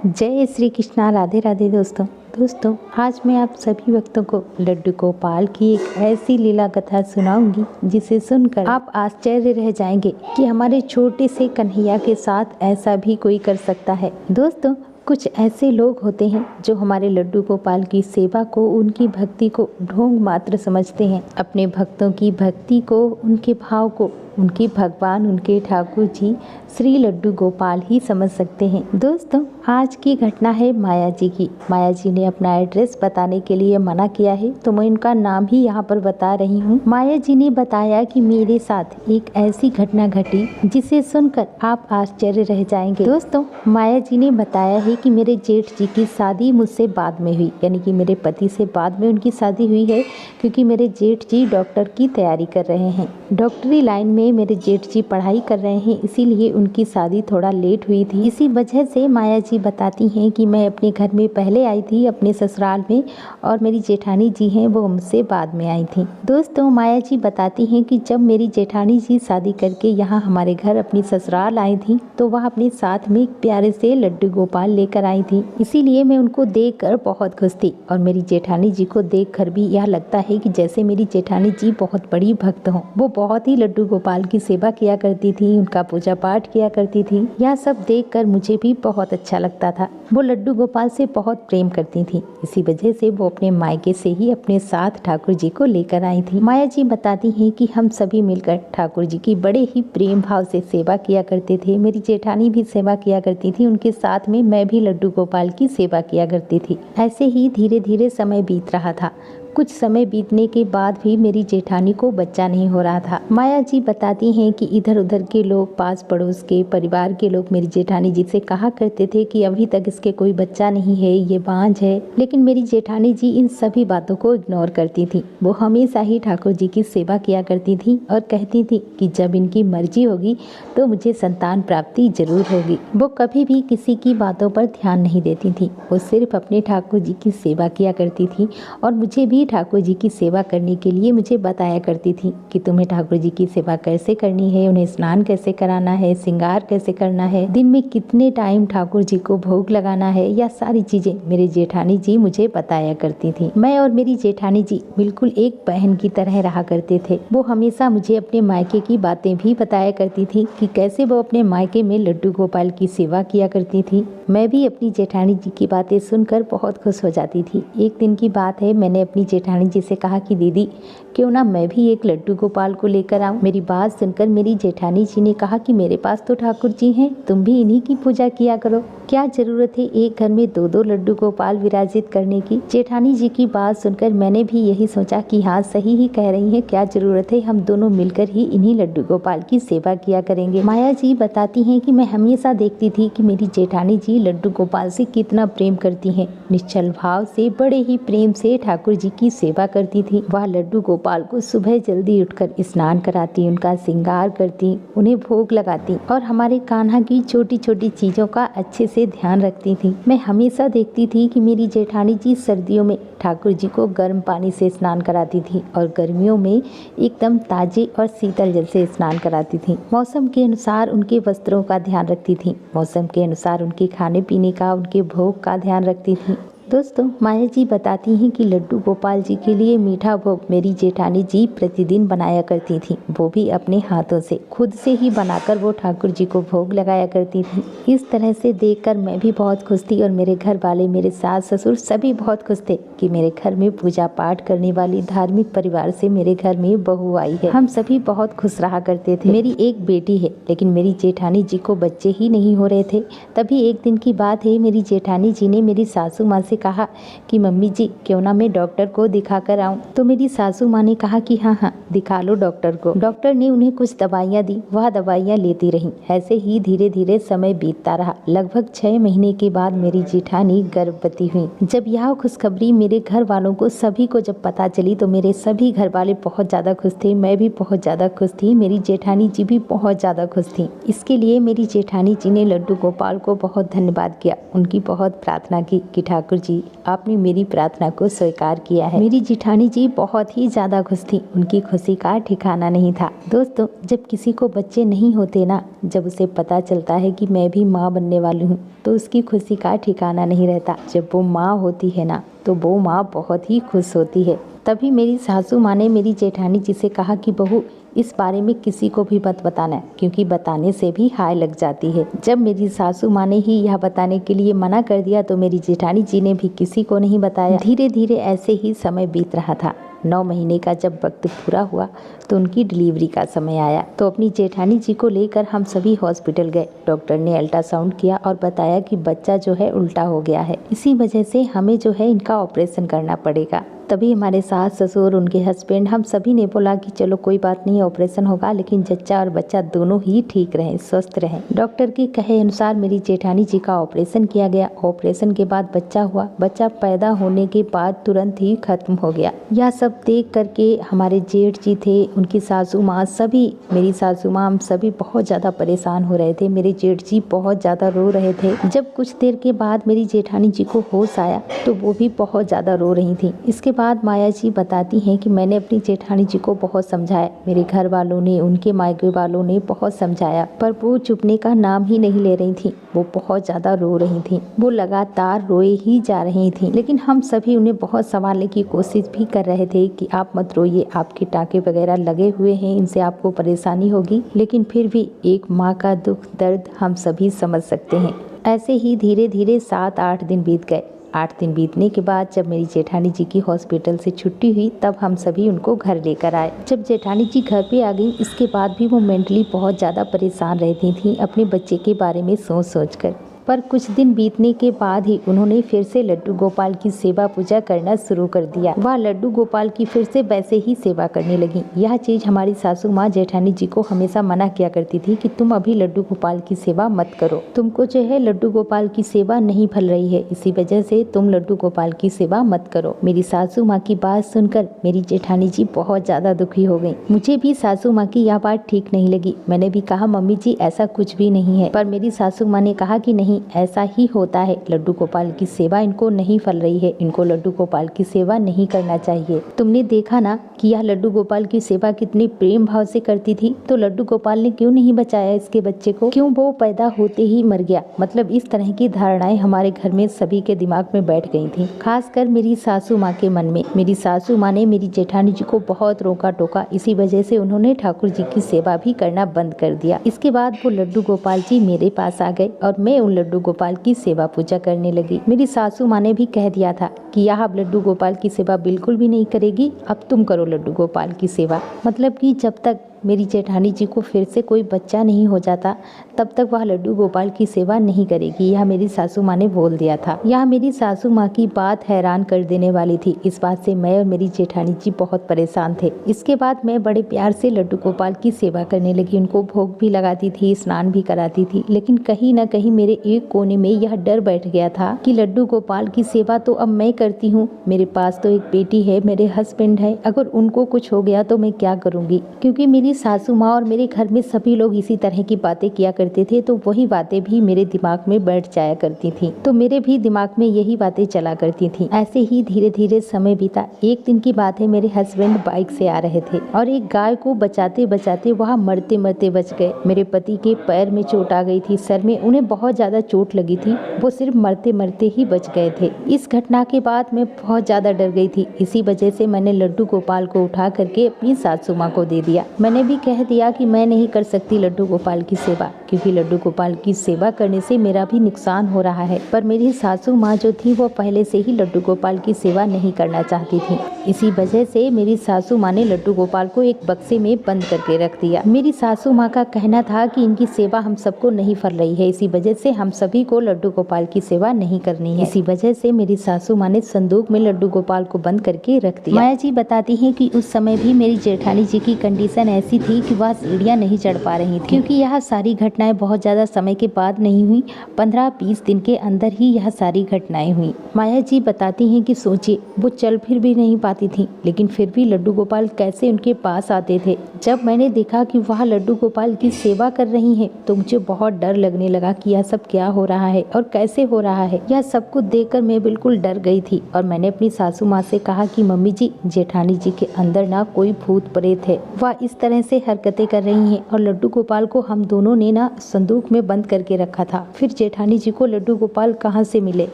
जय श्री कृष्णा। राधे राधे दोस्तों आज मैं आप सभी भक्तों को लड्डू गोपाल की एक ऐसी लीला कथा सुनाऊंगी जिसे सुनकर आप आश्चर्य रह जाएंगे कि हमारे छोटे से कन्हैया के साथ ऐसा भी कोई कर सकता है। दोस्तों कुछ ऐसे लोग होते हैं जो हमारे लड्डू गोपाल की सेवा को, उनकी भक्ति को ढोंग मात्र समझते हैं। अपने भक्तों की भक्ति को, उनके भाव को उनके भगवान, उनके ठाकुर जी श्री लड्डू गोपाल ही समझ सकते हैं। दोस्तों आज की घटना है माया जी की। माया जी ने अपना एड्रेस बताने के लिए मना किया है, तो मैं उनका नाम ही यहाँ पर बता रही हूँ। माया जी ने बताया कि मेरे साथ एक ऐसी घटना घटी जिसे सुनकर आप आश्चर्य रह जाएंगे। दोस्तों माया जी ने बताया है कि मेरे जेठ जी की शादी मुझसे बाद में हुई, यानी कि मेरे पति से बाद में उनकी शादी हुई है, क्योंकि मेरे जेठ जी डॉक्टर की तैयारी कर रहे हैं। डॉक्टरी लाइन में मेरे जेठ जी पढ़ाई कर रहे हैं, इसीलिए उनकी शादी थोड़ा लेट हुई थी। इसी वजह से माया जी बताती हैं कि मैं अपने घर में पहले आई थी, अपने ससुराल में, और मेरी जेठानी जी हैं वो मुझसे बाद में आई थी। दोस्तों माया जी बताती हैं कि जब मेरी जेठानी जी शादी करके यहाँ हमारे घर अपनी ससुराल आई थी, तो वह अपने साथ में एक प्यारे से लड्डू गोपाल लेकर आई थी। इसीलिए मैं उनको देखकर बहुत खुश थी, और मेरी जेठानी जी को देखकर भी यह लगता है कि जैसे मेरी जेठानी जी बहुत बड़ी भक्त हों। वो बहुत ही लड्डू गोपाल की सेवा किया करती थी, उनका पूजा पाठ किया करती थी। यह सब देखकर मुझे भी बहुत अच्छा लगता था। वो लड्डू गोपाल से बहुत प्रेम करती थी, इसी वजह से वो अपने मायके से ही अपने साथ ठाकुर जी को लेकर आई थी। माया जी बताती हैं कि हम सभी मिलकर ठाकुर जी की बड़े ही प्रेम भाव से सेवा किया करते थे। मेरी जेठानी भी सेवा किया करती थी, उनके साथ में मैं भी लड्डू गोपाल की सेवा किया करती थी। ऐसे ही धीरे धीरे समय बीत रहा था। कुछ समय बीतने के बाद भी मेरी जेठानी को बच्चा नहीं हो रहा था। माया जी बताती हैं कि इधर उधर के लोग, पास पड़ोस के परिवार के लोग मेरी जेठानी जी से कहा करते थे कि अभी तक इसके कोई बच्चा नहीं है, ये बांझ है। लेकिन मेरी जेठानी जी इन सभी बातों को इग्नोर करती थी। वो हमेशा ही ठाकुर जी की सेवा किया करती थी और कहती थी कि जब इनकी मर्जी होगी तो मुझे संतान प्राप्ति जरूर होगी। वो कभी भी किसी की बातों पर ध्यान नहीं देती थी। वो सिर्फ अपने ठाकुर जी की सेवा किया करती थी, और मुझे भी ठाकुर जी की सेवा करने के लिए मुझे बताया करती थी कि तुम्हें ठाकुर जी की सेवा कैसे करनी है, उन्हें स्नान कैसे कराना है, श्रृंगार कैसे करना है, दिन में कितने टाइम ठाकुर जी को भोग लगाना है। यह सारी चीजें मेरी जेठानी जी मुझे बताया करती थी। मैं और मेरी जेठानी जी बिल्कुल एक बहन की तरह रहा करते थे। वो हमेशा मुझे अपने मायके की बातें भी बताया करती थी कि कैसे वो अपने मायके में लड्डू गोपाल की सेवा किया करती थी। मैं भी अपनी जेठानी जी की बातें सुनकर बहुत खुश हो जाती थी। एक दिन की बात है, मैंने अपनी जेठानी जी से कहा कि दीदी क्यों ना मैं भी एक लड्डू गोपाल को लेकर आऊं। मेरी बात सुनकर मेरी जेठानी जी ने कहा कि मेरे पास तो ठाकुर जी हैं, तुम भी इन्हीं की पूजा किया करो। क्या जरूरत है एक घर में दो दो लड्डू गोपाल विराजित करने की। जेठानी जी की बात सुनकर मैंने भी यही सोचा कि हाँ सही ही कह रही है, क्या जरूरत है, हम दोनों मिलकर ही इन्हीं लड्डू गोपाल की सेवा किया करेंगे। माया जी बताती हैं कि मैं हमेशा देखती थी कि मेरी जेठानी जी लड्डू गोपाल से कितना प्रेम करती हैं। निश्चल भाव से, बड़े ही प्रेम से ठाकुर जी की सेवा करती थी। वह लड्डू गोपाल को सुबह जल्दी उठकर स्नान कराती, उनका श्रृंगार करती, उन्हें भोग लगाती, और हमारे कान्हा की छोटी छोटी चीजों का अच्छे से ध्यान रखती थी। मैं हमेशा देखती थी कि मेरी जेठानी जी सर्दियों में ठाकुर जी को गर्म पानी से स्नान कराती थी, और गर्मियों में एकदम ताजे और शीतल जल से स्नान कराती थी। मौसम के अनुसार उनके वस्त्रों का ध्यान रखती थी, मौसम के अनुसार उनके खाने पीने का, उनके भोग का ध्यान रखती थी। दोस्तों माया जी बताती हैं कि लड्डू गोपाल जी के लिए मीठा भोग मेरी जेठानी जी प्रतिदिन बनाया करती थी। वो भी अपने हाथों से खुद से ही बनाकर वो ठाकुर जी को भोग लगाया करती थी। इस तरह से देखकर मैं भी बहुत खुश थी, और मेरे घर वाले, मेरे सास ससुर सभी बहुत खुश थे कि मेरे घर में पूजा पाठ करने वाली धार्मिक परिवार से मेरे घर में बहू आई है। हम सभी बहुत खुश रहा करते थे। मेरी एक बेटी है, लेकिन मेरी जेठानी जी को बच्चे ही नहीं हो रहे थे। तभी एक दिन की बात है, मेरी जेठानी जी ने मेरी सासू माँ से कहा कि मम्मी जी क्यों ना मैं डॉक्टर को दिखा कर आऊं। तो मेरी सासू माँ ने कहा कि हाँ हाँ दिखा लो डॉक्टर को। डॉक्टर ने उन्हें कुछ दवाइयाँ दी, वह दवाइयाँ लेती रहीं। ऐसे ही धीरे धीरे समय बीतता रहा। लगभग 6 महीने के बाद मेरी जेठानी गर्भवती हुई। जब यह खुशखबरी मेरे घर वालों को सभी को जब पता चली, तो मेरे सभी घर वाले बहुत ज़्यादा खुश थे, मैं भी बहुत ज़्यादा खुश थी, मेरी जेठानी जी भी बहुत ज़्यादा खुश थी। इसके लिए मेरी जेठानी जी ने लड्डू गोपाल को बहुत धन्यवाद किया, उनकी बहुत प्रार्थना की कि ठाकुर जी आपने मेरी प्रार्थना को स्वीकार किया है। मेरी जेठानी जी बहुत ही ज्यादा खुश थी, उनकी खुशी का ठिकाना नहीं था। दोस्तों जब किसी को बच्चे नहीं होते ना, जब उसे पता चलता है कि मैं भी माँ बनने वाली हूँ, तो उसकी खुशी का ठिकाना नहीं रहता। जब वो माँ होती है ना, तो वो माँ बहुत ही खुश होती है। तभी मेरी सासू माँ ने मेरी जेठानी जी से कहा कि बहू, इस बारे में किसी को भी मत बताना, क्योंकि बताने से भी हाय लग जाती है। जब मेरी सासू माँ ने ही यह बताने के लिए मना कर दिया तो मेरी जेठानी जी ने भी किसी को नहीं बताया। धीरे धीरे ऐसे ही समय बीत रहा था। 9 महीने का जब वक्त पूरा हुआ तो उनकी डिलीवरी का समय आया। तो अपनी जेठानी जी को लेकर हम सभी हॉस्पिटल गए। डॉक्टर ने अल्ट्रासाउंड किया और बताया कि बच्चा जो है उल्टा हो गया है, इसी वजह से हमें जो है इनका ऑपरेशन करना पड़ेगा। तभी हमारे सास ससुर, उनके हस्बैंड, हम सभी ने बोला कि चलो कोई बात नहीं, ऑपरेशन होगा, लेकिन जच्चा और बच्चा दोनों ही ठीक रहें, स्वस्थ रहें। डॉक्टर के कहे अनुसार मेरी जेठानी जी का ऑपरेशन किया गया। ऑपरेशन के बाद बच्चा हुआ। बच्चा पैदा होने के बाद तुरंत ही खत्म हो गया। यह सब देख करके हमारे जेठ जी थे, उनकी सासू माँ, सभी, मेरी सासू माँ, हम सभी बहुत ज़्यादा परेशान हो रहे थे। मेरे जेठ जी बहुत ज़्यादा रो रहे थे। जब कुछ देर के बाद मेरी जेठानी जी को होश आया तो वो भी बहुत ज़्यादा रो रही थी। इसके बाद माया जी बताती हैं कि मैंने अपनी जेठानी जी को बहुत समझाया, मेरे घर वालों ने, उनके मायके वालों ने बहुत समझाया, पर वो चुपने का नाम ही नहीं ले रही थी। वो बहुत ज़्यादा रो रही थी, वो लगातार रोए ही जा रही थी। लेकिन हम सभी उन्हें बहुत संभालने की कोशिश भी कर रहे थे कि आप मत रोइए, आपके टाँके वगैरह लगे हुए हैं, इनसे आपको परेशानी होगी। लेकिन फिर भी एक माँ का दुख दर्द हम सभी समझ सकते हैं। ऐसे ही धीरे धीरे 7-8 दिन बीत गए। 8 दिन बीतने के बाद जब मेरी जेठानी जी की हॉस्पिटल से छुट्टी हुई तब हम सभी उनको घर लेकर आए। जब जेठानी जी घर पे आ गई, इसके बाद भी वो मेंटली बहुत ज़्यादा परेशान रहती थी अपने बच्चे के बारे में सोच सोच कर। पर कुछ दिन बीतने के बाद ही उन्होंने फिर से लड्डू गोपाल की सेवा पूजा करना शुरू कर दिया। वह लड्डू गोपाल की फिर से वैसे ही सेवा करने लगी। यह चीज़ हमारी सासू माँ जेठानी जी को हमेशा मना किया करती थी कि तुम अभी लड्डू गोपाल की सेवा मत करो, तुमको जो है लड्डू गोपाल की सेवा नहीं फल रही है, इसी वजह से तुम लड्डू गोपाल की सेवा मत करो। मेरी सासू माँ की बात सुनकर मेरी जेठानी जी बहुत ज़्यादा दुखी हो गई। मुझे भी सासू माँ की यह बात ठीक नहीं लगी। मैंने भी कहा मम्मी जी ऐसा कुछ भी नहीं है, पर मेरी सासू माँ ने कहा कि नहीं, ऐसा ही होता है, लड्डू गोपाल की सेवा इनको नहीं फल रही है, इनको लड्डू गोपाल की सेवा नहीं करना चाहिए। तुमने देखा ना कि यह लड्डू गोपाल की सेवा कितने प्रेम भाव से करती थी, तो लड्डू गोपाल ने क्यों नहीं बचाया इसके बच्चे को, क्यों वो पैदा होते ही मर गया। मतलब इस तरह की धारणाएं हमारे घर में सभी के दिमाग में बैठ गई थी, खासकर मेरी सासू माँ के मन में। मेरी सासू माँ ने मेरी जेठानी जी को बहुत रोका टोका, इसी वजह से उन्होंने ठाकुर जी की सेवा भी करना बंद कर दिया। इसके बाद वो लड्डू गोपाल जी मेरे पास आ गए और मैं उन लड्डू गोपाल की सेवा पूजा करने लगी। मेरी सासू माँ ने भी कह दिया था कि यह अब लड्डू गोपाल की सेवा बिल्कुल भी नहीं करेगी, अब तुम करो लड्डू गोपाल की सेवा। मतलब कि जब तक मेरी जेठानी जी को फिर से कोई बच्चा नहीं हो जाता तब तक वह लड्डू गोपाल की सेवा नहीं करेगी, यह मेरी सासू माँ ने बोल दिया था। यह मेरी सासू माँ की बात हैरान कर देने वाली थी। इस बात से मैं और मेरी जेठानी जी बहुत परेशान थे। इसके बाद मैं बड़े प्यार से लड्डू गोपाल की सेवा करने लगी, उनको भोग भी लगाती थी, स्नान भी कराती थी। लेकिन कहीं ना कहीं मेरे एक कोने में यह डर बैठ गया था कि लड्डू गोपाल की सेवा तो अब मैं करती हूँ, मेरे पास तो एक बेटी है, मेरे हस्बैंड है, अगर उनको कुछ हो गया तो मैं क्या करूँगी। क्योंकि मेरी सासू माँ और मेरे घर में सभी लोग इसी तरह की बातें किया करते थे, तो वही बातें भी मेरे दिमाग में बैठ जाया करती थी। तो मेरे भी दिमाग में यही बातें चला करती थी। ऐसे ही धीरे धीरे समय बीता। एक दिन की बात है, मेरे हस्बैंड बाइक से आ रहे थे और एक गाय को बचाते बचाते वहाँ मरते मरते बच गए। मेरे पति के पैर में चोट आ गई थी, सर में, उन्हें बहुत ज्यादा चोट लगी थी, वो सिर्फ मरते मरते ही बच गए थे। इस घटना के बाद मैं बहुत ज्यादा डर गई थी। इसी वजह से मैंने लड्डू गोपाल को उठा करके अपनी सासू माँ को दे दिया। मैंने भी कह दिया कि मैं नहीं कर सकती लड्डू गोपाल की सेवा, क्योंकि लड्डू गोपाल की सेवा करने से मेरा भी नुकसान हो रहा है। पर मेरी सासू माँ जो थी वो पहले से ही लड्डू गोपाल की सेवा नहीं करना चाहती थी। इसी वजह से मेरी सासू माँ ने लड्डू गोपाल को एक बक्से में बंद करके रख दिया। मेरी सासू माँ का कहना था कि इनकी सेवा हम सबको नहीं फल रही है, इसी वजह से हम सभी को लड्डू गोपाल की सेवा नहीं करनी है। इसी वजह से मेरी सासू माँ ने संदूक में लड्डू गोपाल को बंद करके रख दिया। माया जी बताती हैं कि उस समय भी मेरी जेठानी जी की कंडीशन ऐसी थी कि वह सीढ़ियाँ नहीं चढ़ पा रही थी, क्योंकि यह सारी घटनाएं बहुत ज्यादा समय के बाद नहीं हुई, 15-20 दिन के अंदर ही यह सारी घटनाएं हुई। माया जी बताती हैं कि सोचिए, वो चल फिर भी नहीं पाती थी, लेकिन फिर भी लड्डू गोपाल कैसे उनके पास आते थे। जब मैंने देखा कि वह लड्डू गोपाल की सेवा कर रही हैं, तो मुझे बहुत डर लगने लगा कि यह सब क्या हो रहा है और कैसे हो रहा है। यह सब कुछ देखकर मैं बिल्कुल डर गई थी और मैंने अपनी सासू माँ से कहा कि मम्मी जी, जेठानी जी के अंदर ना कोई भूत प्रेत है, वह इस तरह ऐसे हरकतें कर रही हैं और लड्डू गोपाल को हम दोनों ने ना संदूक में बंद करके रखा था। फिर जेठानी जी को लड्डू गोपाल कहाँ से मिले?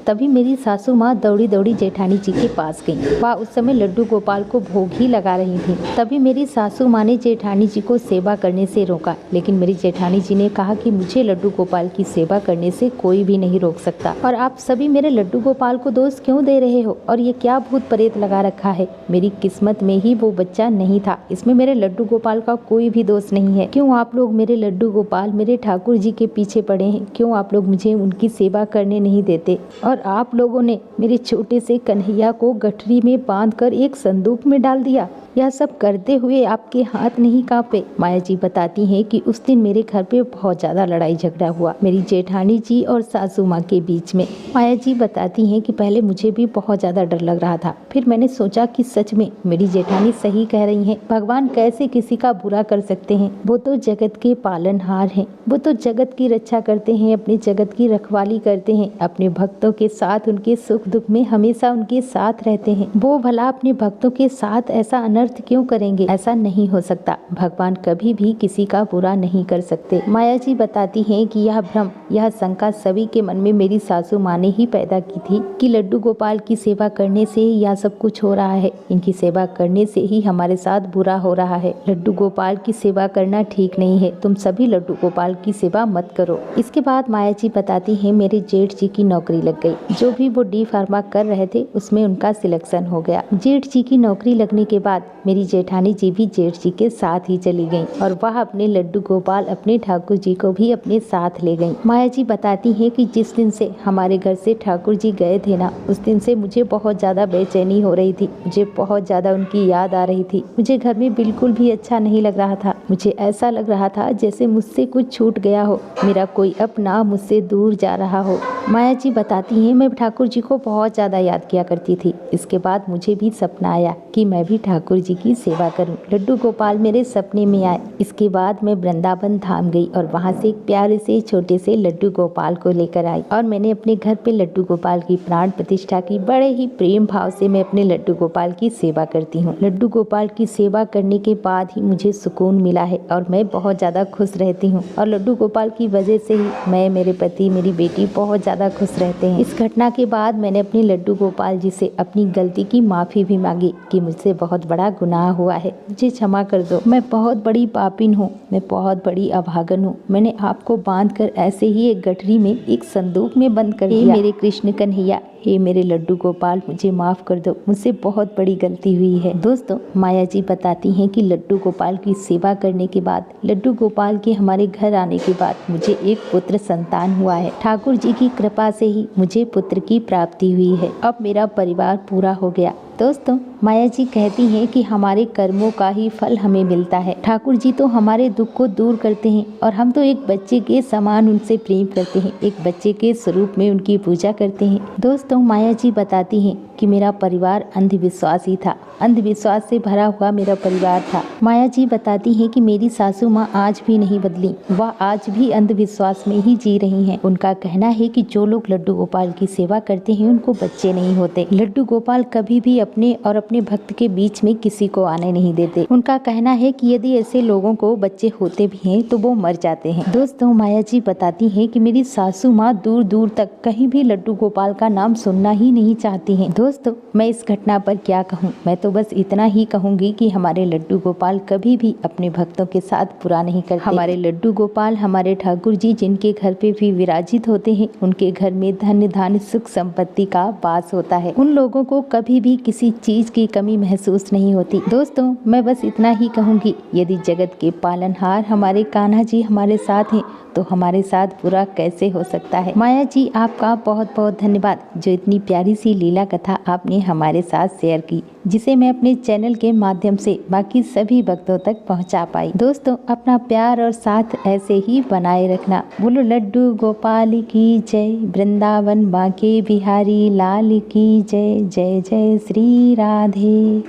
तभी मेरी सासू माँ दौड़ी दौड़ी जेठानी जी के पास गई। वह उस समय लड्डू गोपाल को भोग ही लगा रही थी। तभी मेरी सासू माँ ने जेठानी जी को सेवा करने से रोका, लेकिन मेरी जेठानी जी ने कहा कि मुझे लड्डू गोपाल की सेवा करने से कोई भी नहीं रोक सकता, और आप सभी मेरे लड्डू गोपाल को दोष क्यों दे रहे हो? और ये क्या भूत प्रेत लगा रखा है? मेरी किस्मत में ही वो बच्चा नहीं था, इसमें मेरे लड्डू गोपाल का कोई भी दोष नहीं है। क्यों आप लोग मेरे लड्डू गोपाल, मेरे ठाकुर जी के पीछे पड़े हैं? क्यों आप लोग मुझे उनकी सेवा करने नहीं देते? और आप लोगों ने मेरे छोटे से कन्हैया को गठरी में बांधकर एक संदूक में डाल दिया। यह सब करते हुए आपके हाथ नहीं कांपे? माया जी बताती हैं कि उस दिन मेरे घर पे बहुत ज़्यादा लड़ाई झगड़ा हुआ मेरी जेठानी जी और सासू माँ के बीच में। माया जी बताती हैं कि पहले मुझे भी बहुत ज़्यादा डर लग रहा था, फिर मैंने सोचा कि सच में मेरी जेठानी सही कह रही हैं। भगवान कैसे किसी का बुरा कर सकते हैं? वो तो जगत के पालनहार हैं, वो तो जगत की रक्षा करते हैं, अपने जगत की रखवाली करते हैं, अपने भक्तों के साथ उनके सुख दुख में हमेशा उनके साथ रहते हैं। वो भला अपने भक्तों के साथ ऐसा अनर्थ क्यों करेंगे? ऐसा नहीं हो सकता। भगवान कभी भी किसी का बुरा नहीं कर सकते। माया जी बताती हैं कि यह भ्रम, यह शंका सभी के मन में मेरी सासू माँ ने ही पैदा की थी कि लड्डू गोपाल की सेवा करने से ही यह सब कुछ हो रहा है, इनकी सेवा करने से ही हमारे साथ बुरा हो रहा है। लड्डू गोपाल की सेवा करना ठीक नहीं है, तुम सभी लड्डू गोपाल की सेवा मत करो। इसके बाद माया जी बताती हैं मेरे जेठ जी की नौकरी लग गई। जो भी वो डी फार्मा कर रहे थे उसमें उनका सिलेक्शन हो गया। जेठ जी की नौकरी लगने के बाद मेरी जेठानी जी भी जेठ जी के साथ ही चली गईं और वह अपने लड्डू गोपाल, अपने ठाकुर जी को भी अपने साथ ले गईं। माया जी बताती हैं कि जिस दिन से हमारे घर से ठाकुर जी गए थे ना, उस दिन से मुझे बहुत ज़्यादा बेचैनी हो रही थी, मुझे बहुत ज़्यादा उनकी याद आ रही थी। मुझे घर में बिल्कुल भी अच्छा नहीं लग रहा था। मुझे ऐसा लग रहा था जैसे मुझसे कुछ छूट गया हो, मेरा कोई अपना मुझसे दूर जा रहा हो। माया जी बताती हैं मैं ठाकुर जी को बहुत ज़्यादा याद किया करती थी। इसके बाद मुझे भी सपना आया कि मैं भी ठाकुर जी की सेवा करूं। लड्डू गोपाल मेरे सपने में आए। इसके बाद मैं वृंदावन धाम गई और वहां से एक प्यारे से छोटे से लड्डू गोपाल को लेकर आई और मैंने अपने घर पे लड्डू गोपाल की प्राण प्रतिष्ठा की। बड़े ही प्रेम भाव से मैं अपने लड्डू गोपाल की सेवा करती हूँ। लड्डू गोपाल की सेवा करने के बाद ही मुझे सुकून मिला है और मैं बहुत ज़्यादा खुश रहती हूँ, और लड्डू गोपाल की वजह से ही मैं, मेरे पति, मेरी बेटी बहुत ज़्यादा खुश रहते हैं। इस घटना के बाद मैंने अपने लड्डू गोपाल जी से अपनी गलती की माफ़ी भी मांगी कि मुझसे बहुत बड़ा गुनाह हुआ है, मुझे क्षमा कर दो। मैं बहुत बड़ी पापिन हूँ, मैं बहुत बड़ी अभागन हूँ। मैंने आपको बांधकर ऐसे ही एक गठरी में, एक संदूक में बंद कर दिया। मेरे कृष्ण कन्हैया, हे मेरे लड्डू गोपाल, मुझे माफ़ कर दो, मुझसे बहुत बड़ी गलती हुई है। दोस्तों, माया जी बताती हैं कि लड्डू गोपाल की सेवा करने के बाद, लड्डू गोपाल के हमारे घर आने के बाद मुझे एक पुत्र संतान हुआ है। ठाकुर जी की कृपा से ही मुझे पुत्र की प्राप्ति हुई है। अब मेरा परिवार पूरा हो गया। दोस्तों, माया जी कहती हैं कि हमारे कर्मों का ही फल हमें मिलता है। ठाकुर जी तो हमारे दुख को दूर करते हैं और हम तो एक बच्चे के समान उनसे प्रेम करते हैं, एक बच्चे के स्वरूप में उनकी पूजा करते हैं। दोस्तों, माया जी बताती हैं कि मेरा परिवार अंधविश्वासी था, अंधविश्वास से भरा हुआ मेरा परिवार था। माया जी बताती हैं कि मेरी सासू माँ आज भी नहीं बदली, वह आज भी अंधविश्वास में ही जी रही हैं। उनका कहना है कि जो लोग लड्डू गोपाल की सेवा करते हैं उनको बच्चे नहीं होते। लड्डू गोपाल कभी भी अपने और अपने भक्त के बीच में किसी को आने नहीं देते। उनका कहना है कि यदि ऐसे लोगों को बच्चे होते भी हैं तो वो मर जाते हैं। दोस्तों, माया जी बताती हैं कि मेरी सासू माँ दूर दूर तक कहीं भी लड्डू गोपाल का नाम सुनना ही नहीं चाहती हैं। दोस्तों, मैं इस घटना पर क्या कहूँ, मैं तो बस इतना ही कहूँगी कि हमारे लड्डू गोपाल कभी भी अपने भक्तों के साथ बुरा नहीं करते। हमारे लड्डू गोपाल, हमारे ठाकुर जी जिनके घर पे भी विराजित होते हैं, उनके घर में धन धान्य सुख संपत्ति का वास होता है। उन लोगों को कभी भी किसी चीज की कमी महसूस नहीं होती। दोस्तों, मैं बस इतना ही कहूँगी, यदि जगत के पालनहार हमारे कान्हा जी हमारे साथ हैं तो हमारे साथ बुरा कैसे हो सकता है। माया जी, आपका बहुत बहुत धन्यवाद जो इतनी प्यारी सी लीला कथा आपने हमारे साथ शेयर की, जिसे मैं अपने चैनल के माध्यम से बाकी सभी भक्तों तक पहुंचा पाई। दोस्तों, अपना प्यार और साथ ऐसे ही बनाए रखना। बोलो लड्डू गोपाल की जय, वृंदावन बांके बिहारी लाल की जय। जय जय श्री राधे।